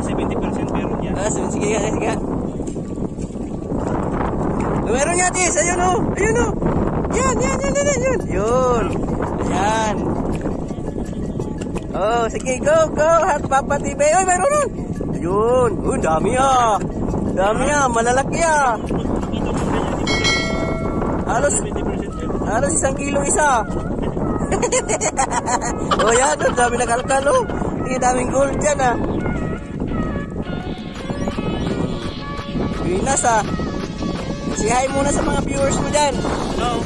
70% meron yan. Sige nga. Meron niya, Tis. Ayun o. Yan. Yun. Ayan. Oh, sige, go. Papa TV. Uy, meron nun. Ayun. Dami ah. Malalaki ah. Halos 1 kilo isa. Oh, yan. Dami nakalkal oh. Daming gold dyan ah. Pinas ah. Say hi muna sa mga viewers mo dyan. Hello.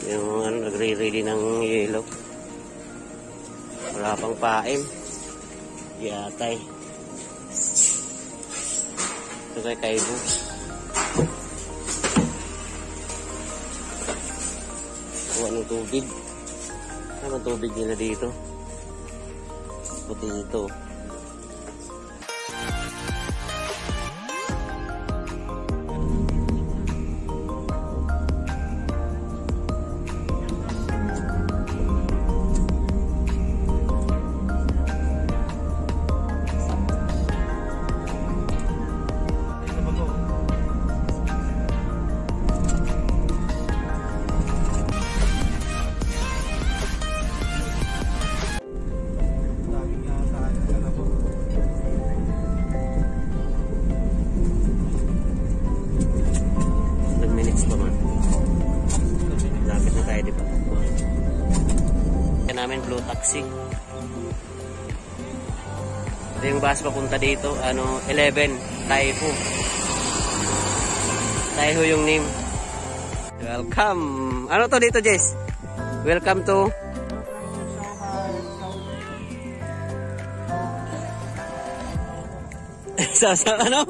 Yung nagre-ready ng yelo. Wala pang paim. Yatay. Ito kay Kaibo. Kuha ng tubig. Ano ang tubig nila dito? Puti dito. Namin blue taxi. Ito yung bus papunta dito, 11 Taiho yung name. Welcome. Ano to dito, Jess? Welcome to sa ano?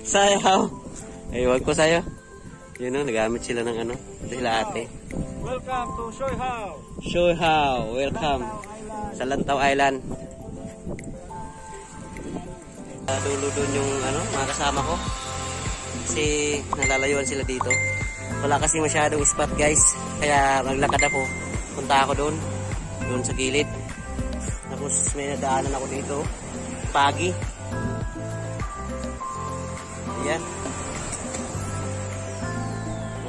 Sayaw. Ay, wag ko sayo. Yun o, nagamit sila ng ate. Welcome to Shoihao. Shoihao, welcome sa Lantaw Island. Dulo doon yung mga kasama ko. Kasi nalalayuan sila dito. Wala kasi masyadong spot guys. Kaya maglakad ako. Punta ako doon sa gilid. Tapos may nadaanan ako dito. Pagi. Ayan.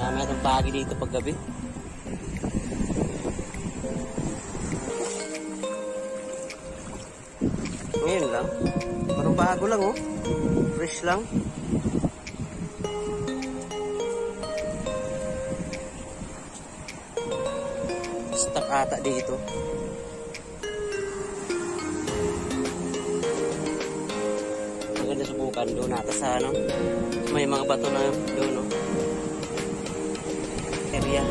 Marami itong pagi dito paggabi. Ngayon lang. Parang bago lang oh. Fresh lang. Stuck ata dito. Maganda subukan doon ata sa may mga bato na doon oh. Area.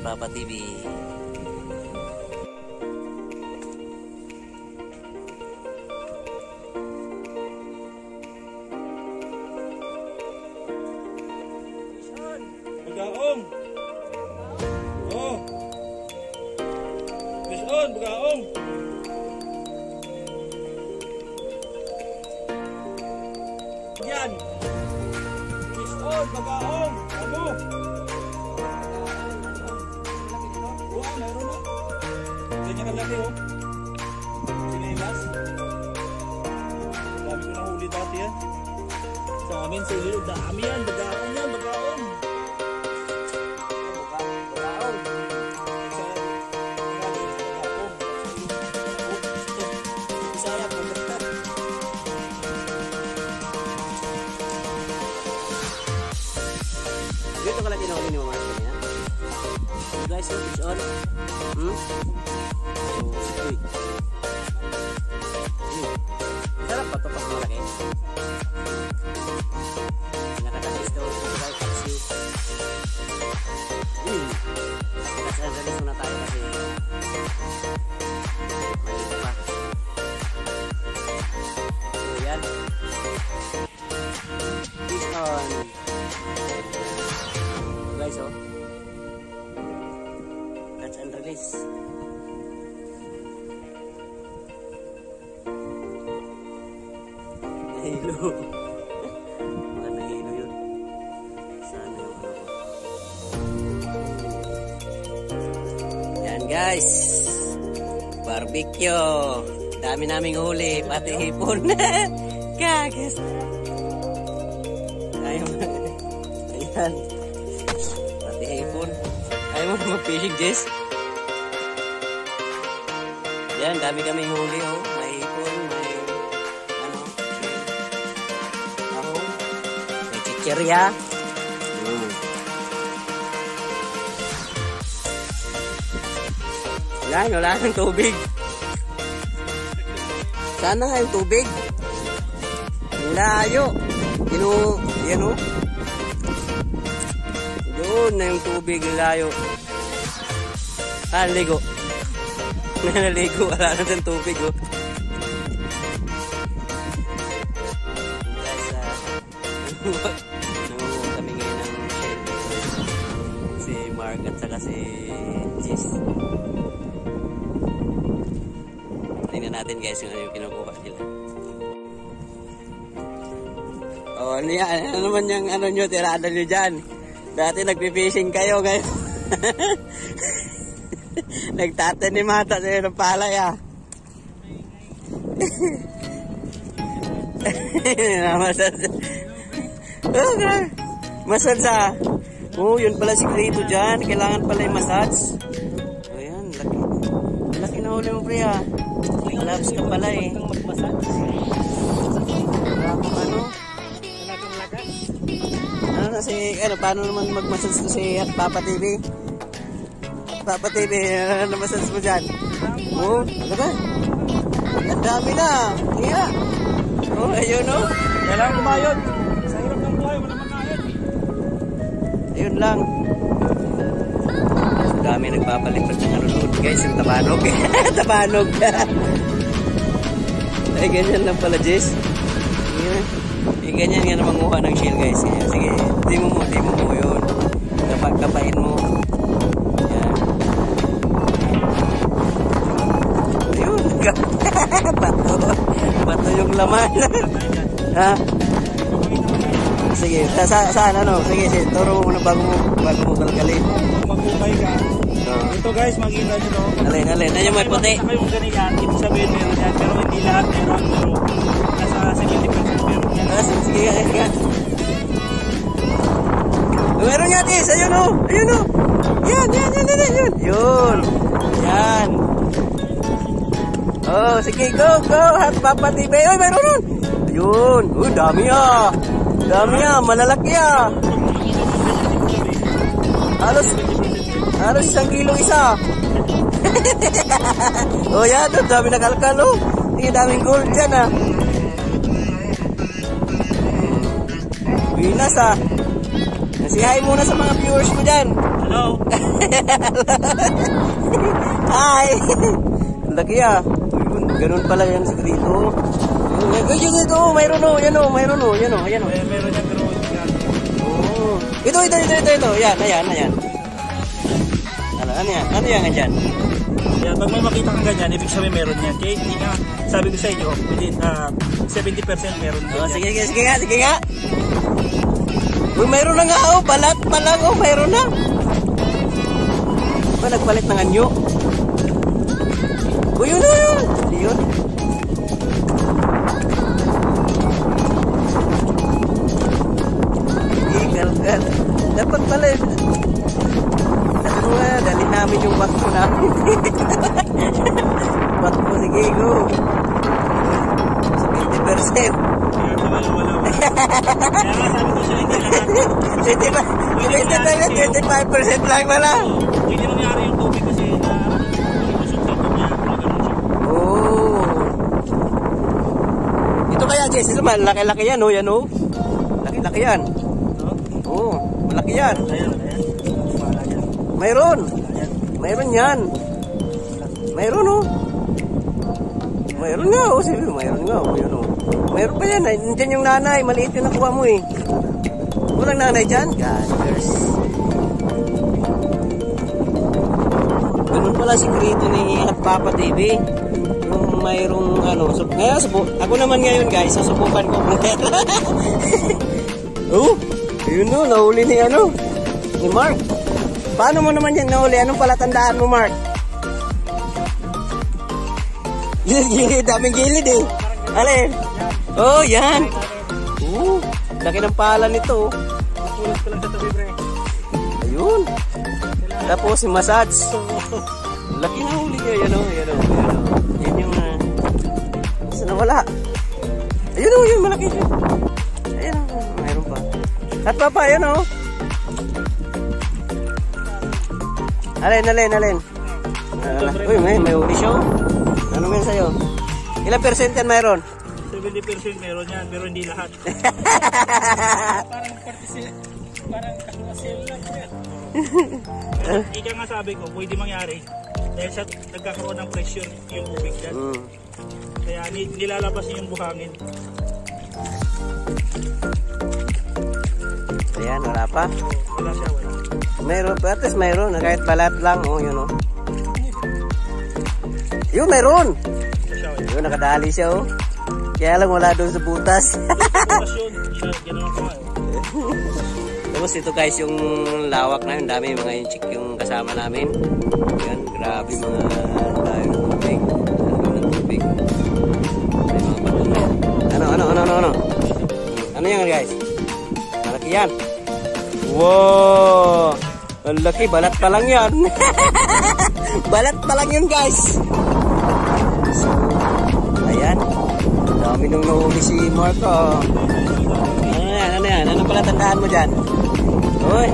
Papa TV. Bagaong. Oh. Bison, bagaong. Yan. Bison, bagaong. Ano? Meron na. Ganyan kalaki oh. Sinilas. Dami ko nahuli dati yan. Sa amin sa ililo, dami yan. Bagaong yan, bagaong. Bagaong. Sa bagaong. Isaya po. Dito kalaki na huli ni Mama Marcia. Guys, fish on. Sarap pa ito pag malaki. Pinakatalis daw ito guys. oh. Catch and release. Nahilo. Baka nahilo yun. Sana yung ano ko. Yan guys. Barbecue. Dami naming huli. Pati hipon. Kagas. Ayaw mo. Ayan. Pati hipon. Ayaw mo na mag-fishing, Jess. Yan, dami kaming huli, oh. May hipon, may ahon, may chichirya. Wala ng tubig. Sana nga yung tubig. Layo. Yan o. Doon na yung tubig, layo. Naligo. Naligo, wala na ng tubig o. Guys, nangungo kami ngayon ng shell. Si Mark at saka si Jess. Tingnan natin guys yung kinukuha nila. Oh, ano yan? Ano naman yung ano nyo, tirada nyo dyan? Dati nagpipishing kayo ngayon. Nagtatanimata sa'yo ng palay ah. Oh, massage ah. Oh, yun pala sikreto dyan. Kailangan pala yung massage. Oh, yan. Laki na huli mo, pre ah. Labs ka pala eh. Ano na si, paano naman mag-massage to si Papa TV? Papa TV, ano massage mo dyan? Oh, diba? Ang dami na. Kaya. Oh, ayun oh. Kailangan kumayod. Sa hirap ng buhay, wala makayod. Ayun lang. Ang dami nagpapalipad ng ano doon. Guys, yung tabanog. Tabanog. Ay, ganyan lang pala, Jess. Ganyan nga na manguha ng shell, guys. Sige, di mo yun. Kapain mo. Yan. Ayun. Bato yung laman. Ha? Sige, saan ano? Sige, turo mo muna bago mo kalkalin. Magpupay ka. Ito guys, makikita nyo no. Alin. Ano yung may puti? Saka yung ganyan, ibig sabihin meron yan. Pero hindi lahat meron. Pero nasa 70% meron yan. Sige. Meron yan, Tis. Ayun o. Yan. Yun. Yan. Oh, sige, go. Papa TV. Uy, meron nun. Ayun. Uy, dami ah. Malalaki ah. Halos 1 kilo isa. Oh, yan. Dami nakalkal oh. Sige, daming gold dyan ah. Binas ah. Nasihay muna sa mga viewers mo dyan. Hello. Hi. Laki ah. Ganun pala yan sa dito. Ito, mayroon o. Yan o. Meron yan pero oh. Ito. Yan. Ano yan nga dyan? Yeah, pag may makita kang ganyan, ibig sabihin meron yan. Kaya hindi nga, sabi ko sa inyo, within 70% meron yan. Oh, sige nga. Uy, mayroon na nga oh. Balat pa lang oh. Mayroon na. Ba, nagpalit ng anyo. Uy, yun. Yun. Igal. Dapat pala eh. Dali namin yung bakso namin. Bakso, sige, go. 70%. Wala. Kaya nga sabi ko siya, hindi lahat. 25% lang pala. Hindi nangyari yung tubig kasi ilusog sa tubig niya. Oh. Ito kaya, Jess, ito malaki-laki yan, oh. Yan, oh. Laki-laki yan. Oh, malaki yan. Mayroon yan. Mayroon oh. Mayroon nga oh. Sige, mayroon nga oh. Yan, oh. Mayroon pa yan. Nandiyan yung nanay. Maliit yung nakuha mo eh. Walang nanay dyan. Guys. pala sikreto ni Papa TV. Yung mayroong ano, ngayon, ako naman ngayon guys, susubukan ko. Oh, yun no, nahuli ni ano, ni Mark. Paano mo naman yan nahuli? Anong palatandaan mo, Mark? Gilid, daming gilid eh. Alin? Oh, yan. Laki ng pala nito. Pulot ko lang sa tabi, pre. Ayun. Tapos yung massage. Laki na huli niya. Yan o. Yan yung saan nawala? Ayun o, yun malaki siya. Ayun o, mayroon pa. At papa, ayun o. Alin. Uy, may huli siya o. Ano men sa'yo? Ilang percent yan mayroon? 70% meron yan, pero hindi lahat. Parang kasil lang yan. Ika nga sabi ko, pwede mangyari dahil sa nagkakaroon ng pressure yung tubig dyan. Kaya nilalabas niya yung buhangin. Ayan, wala pa. Wala siya, wala. Meron pa, at least meron. Kahit balat lang, yun o. Yun, meron! Yun, nakadali siya o. Kaya lang wala doon sa butas. Tapos ito guys, yung lawak na yun, dami mga inchik yung kasama namin. Yan, grabe mga tayo ng tubig. May mga patungo. Ano? Ano yan guys? Malaki yan. Wow! Ang laki, balat pa lang yan. Balat pa lang yun guys. So, ayan. Dami nung nahuli si Marco. Ano yan? Anong palatandaan mo dyan? Uy!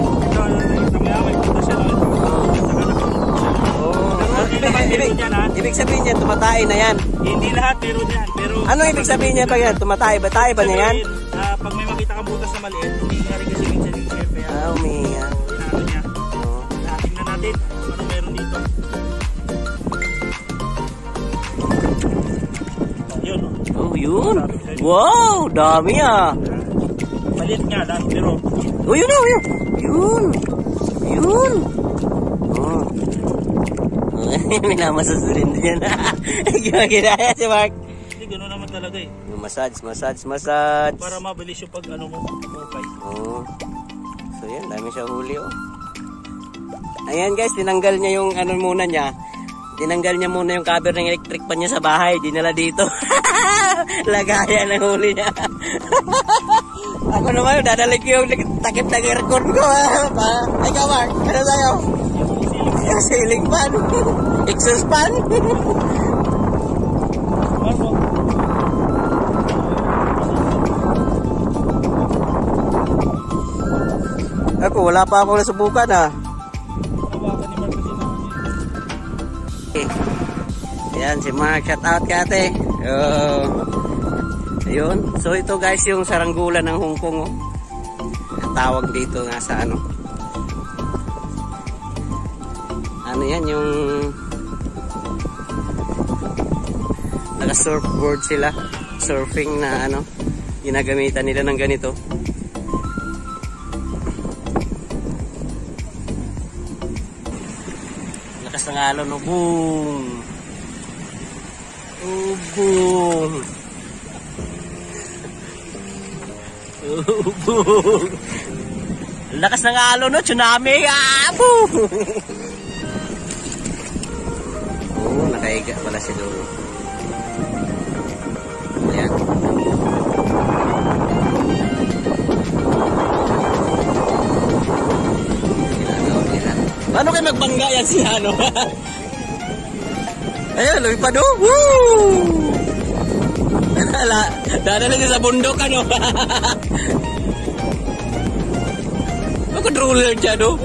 Ibig sabihin niya, tumatay na yan. Hindi lahat, meron yan. Pero, ano ibig sabihin niya pag yan? Tumatay ba? Tayo ba niya yan? Pag may makita kang butas na maliit, hindi nga rin kasi minsan yung siyempre yan. Umiinga. Inaano niya. Tingnan natin kung ano meron dito. Yun. Oh, yun. Wow, dami ah. Maliit nga lang, pero... Oh, yun. Oh. Minamasusulin din yan. Ginagaya si Mark. Hindi, gano'n naman talaga eh. Yung massage. Para mabilis yung pag ano mo, okay. Oh. So yan, dami siya huli oh. Ayan guys, tinanggal niya yung ano muna niya. Tinanggal niya muna yung cover ng electric pan niya sa bahay. Dinala dito. Lagayan ng huli niya. Ako naman yung dadalik yung takip ng aircon ko. Ay ka Mark, ano tayo? Yung ceiling fan. Exhaust fan. Ako, wala pa ako nasubukan ah. Ayan, si Mark, shout out ka ate. Ayun. So ito guys yung saranggola ng Hong Kong oh. Tawag dito nga sa ano. Ano yan yung naka-surfboard sila. Surfing na ano. Ginagamitan nila ng ganito. Lakas ng alon oh. Boom! Oh, boom! Boom! Lakas ng alon no, tsunami! Ah, boom! Oh, nakaiga pala si Lolo. Ayan. Paano kayo magbangga yan si ano? Ayun, lumipad do. Woo! Dadala niya sa bundok ano. Ako drooler siya do.